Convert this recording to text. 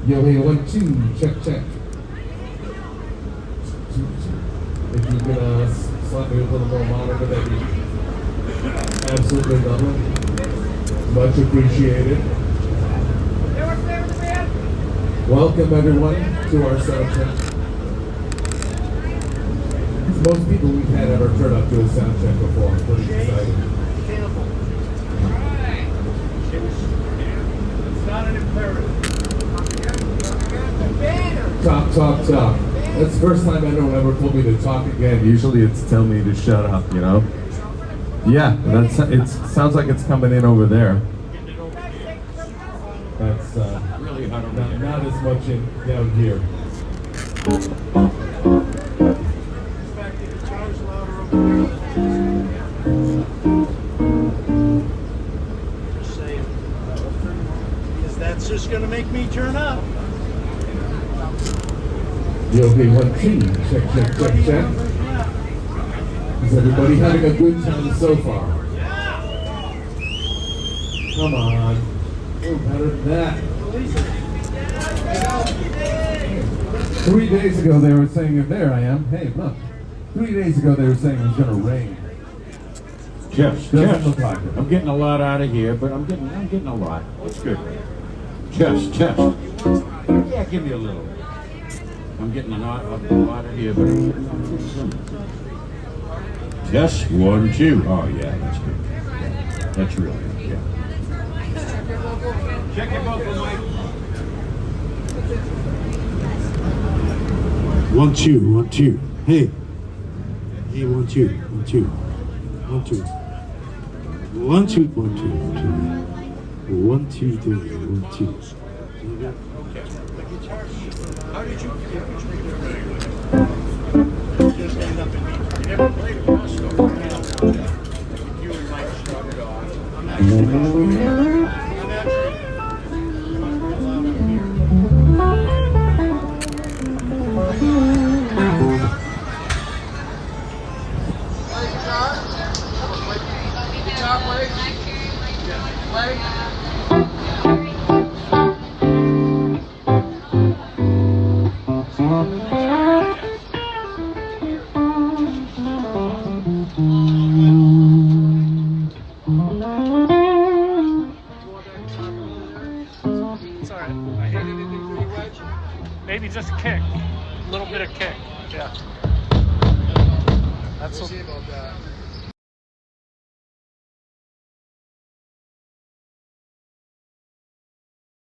Yo, hey, 1, 2, check, check. If you could slap me with a little more monitor, that'd be absolutely lovely. Much appreciated. Welcome everyone to our sound check. Most people we've had ever turned up to a sound check before. I'm pretty excited. It's not an imperative. Talk. That's the first time anyone ever told me to talk again. Usually it's tell me to shut up, you know? Yeah, it sounds like it's coming in over there. That's really not as much in down here. Just saying. Is that just gonna make me turn up? Yo, hey, 1, 2, check. Is everybody having a good time so far? Come on. Oh, better than that. 3 days ago they were saying, there I am. Hey, look. 3 days ago they were saying it was going to rain. Jeff, Look like it. I'm getting a lot out of here, but I'm getting a lot. It's good. Chest. Yeah, give me a little. I'm getting a lot out of here, but I'm getting some. Just 1, 2. Oh yeah, that's good. That's really good. Yeah. Check your vocal mic. 1, 2, 1, 2. Hey, 1, 2, 1, 2, 1, 2, 1, 2, 1, 2, 1, 2, 3, 1, 2. How did you just stand up and meet? You never played a cross though. You and Mike started off. I'm actually maybe just kick. A little bit of kick. Yeah. That's what.